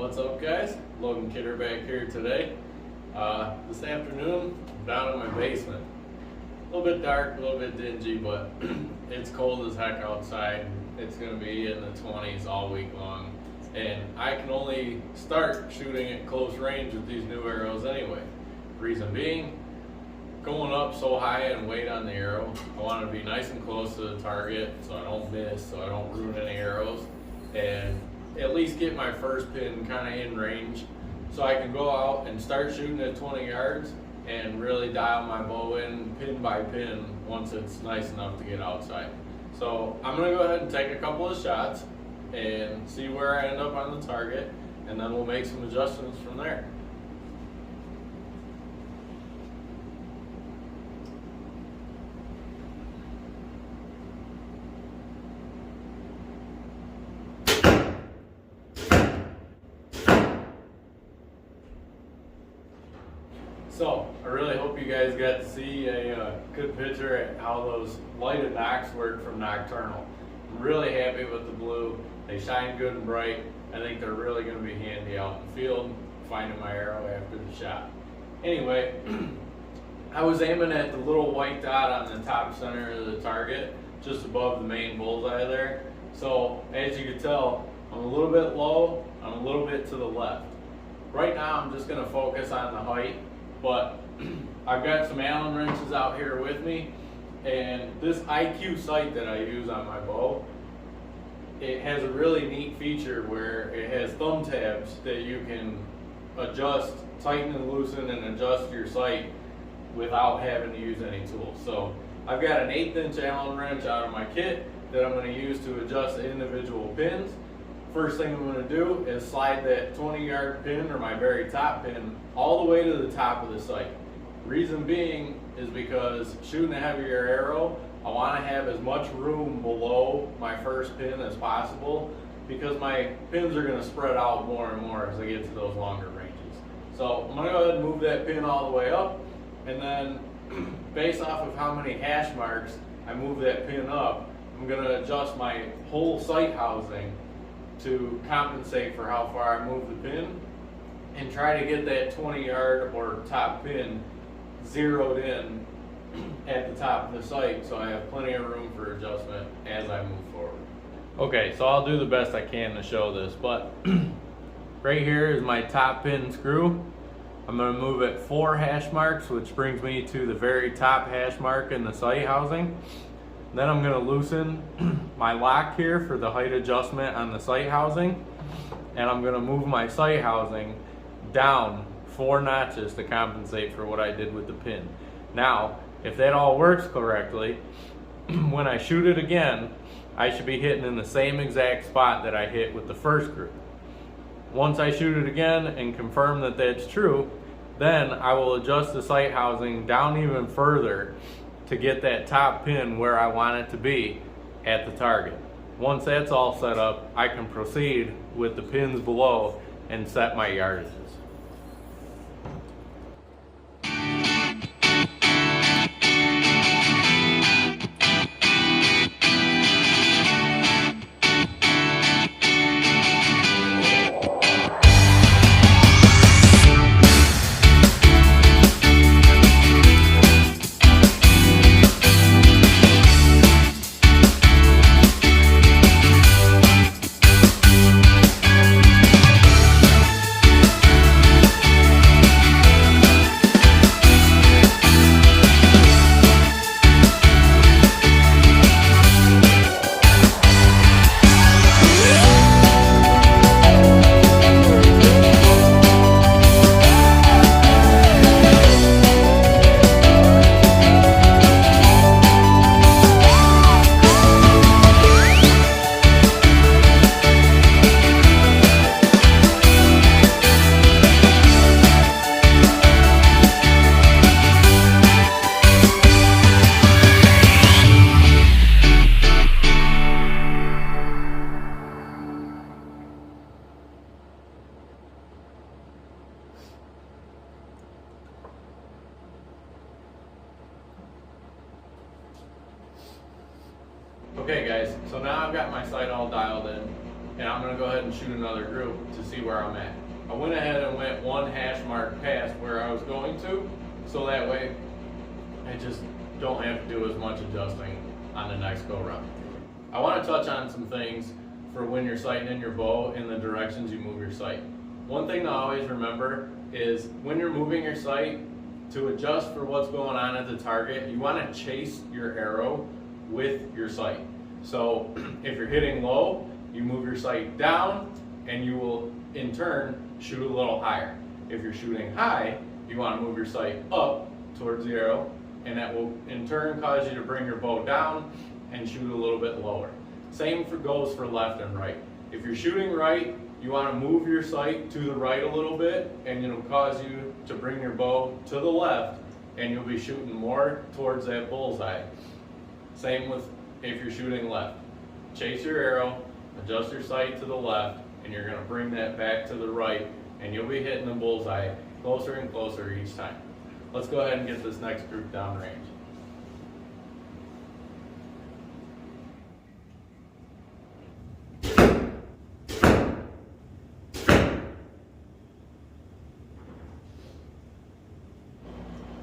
What's up, guys? Logan Kidder back here today. This afternoon, I'm down in my basement. A little bit dark, a little bit dingy, but it's cold as heck outside. It's going to be in the 20s all week long. And I can only start shooting at close range with these new arrows anyway. Reason being, going up so high in weight on the arrow, I want to be nice and close to the target so I don't miss, so I don't ruin any arrows. And at least get my first pin kind of in range so I can go out and start shooting at 20 yards and really dial my bow in pin by pin once it's nice enough to get outside. So I'm going to go ahead and take a couple of shots and see where I end up on the target, and then we'll make some adjustments from there. So, I really hope you guys got to see a good picture at how those lighted nocks work from Nocturnal. I'm really happy with the blue. They shine good and bright. I think they're really going to be handy out in the field, finding my arrow after the shot. Anyway, I was aiming at the little white dot on the top center of the target, just above the main bullseye there. So, as you can tell, I'm a little bit low, I'm a little bit to the left. Right now, I'm just going to focus on the height. But I've got some Allen wrenches out here with me, and this IQ sight that I use on my bow, it has a really neat feature where it has thumb tabs that you can adjust, tighten and loosen and adjust your sight without having to use any tools. So I've got an 1/8 inch Allen wrench out of my kit that I'm going to use to adjust the individual pins. First thing I'm going to do is slide that 20-yard pin, or my very top pin, all the way to the top of the sight. Reason being is because shooting a heavier arrow, I want to have as much room below my first pin as possible, because my pins are going to spread out more and more as I get to those longer ranges. So I'm going to go ahead and move that pin all the way up, and then based off of how many hash marks I move that pin up, I'm going to adjust my whole sight housing to compensate for how far I move the pin, and try to get that 20-yard or top pin zeroed in at the top of the sight so I have plenty of room for adjustment as I move forward. Okay, so I'll do the best I can to show this, but right here is my top pin screw. I'm going to move it 4 hash marks, which brings me to the very top hash mark in the sight housing. Then I'm going to loosen my lock here for the height adjustment on the sight housing, and I'm going to move my sight housing down 4 notches to compensate for what I did with the pin. Now, if that all works correctly, when I shoot it again, I should be hitting in the same exact spot that I hit with the first group. Once I shoot it again and confirm that that's true, then I will adjust the sight housing down even further to get that top pin where I want it to be at the target. Once that's all set up, I can proceed with the pins below and set my yardages. Okay guys, so now I've got my sight all dialed in. and I'm gonna go ahead and shoot another group to see where I'm at. I went ahead and went one hash mark past where I was going to, so that way I just don't have to do as much adjusting on the next go round. I want to touch on some things for when you're sighting in your bow in the directions you move your sight. One thing to always remember is when you're moving your sight, to adjust for what's going on at the target, you want to chase your arrow with your sight. So if you're hitting low, you move your sight down and you will in turn shoot a little higher. If you're shooting high, you want to move your sight up towards the arrow, and that will in turn cause you to bring your bow down and shoot a little bit lower. Same goes for left and right. If you're shooting right, you want to move your sight to the right a little bit, and it'll cause you to bring your bow to the left, and you'll be shooting more towards that bullseye. Same with if you're shooting left. Chase your arrow, adjust your sight to the left, and you're going to bring that back to the right, and you'll be hitting the bullseye closer and closer each time. Let's go ahead and get this next group downrange.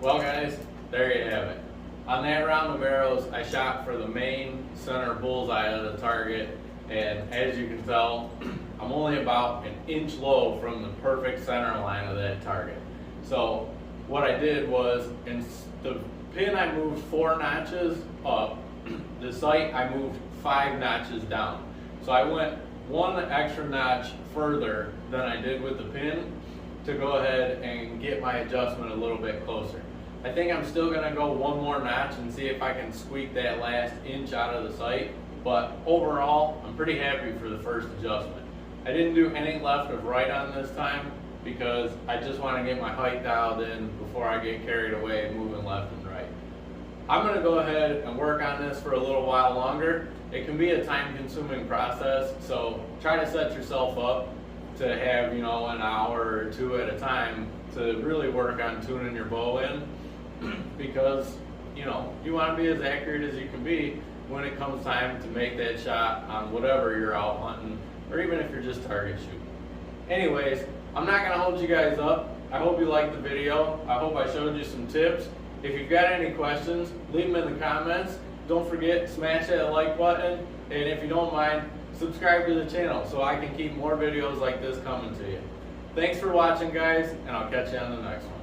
Well guys, there you have it. On that round of arrows, I shot for the main center bullseye of the target, and as you can tell, I'm only about an inch low from the perfect center line of that target. So what I did was, in the pin I moved 4 notches up, the sight I moved 5 notches down. So I went 1 extra notch further than I did with the pin to go ahead and get my adjustment a little bit closer. I think I'm still gonna go 1 more notch and see if I can squeak that last inch out of the sight, but overall, I'm pretty happy for the first adjustment. I didn't do any left or right on this time because I just want to get my height dialed in before I get carried away and moving left and right. I'm going to go ahead and work on this for a little while longer. It can be a time-consuming process, so try to set yourself up to have, an hour or 2 at a time to really work on tuning your bow in, because you want to be as accurate as you can be when it comes time to make that shot on whatever you're out hunting, or even if you're just target shooting. Anyways, I'm not going to hold you guys up. I hope you liked the video. I hope I showed you some tips. If you've got any questions, leave them in the comments. Don't forget to smash that like button, and if you don't mind, subscribe to the channel so I can keep more videos like this coming to you. Thanks for watching, guys, and I'll catch you on the next one.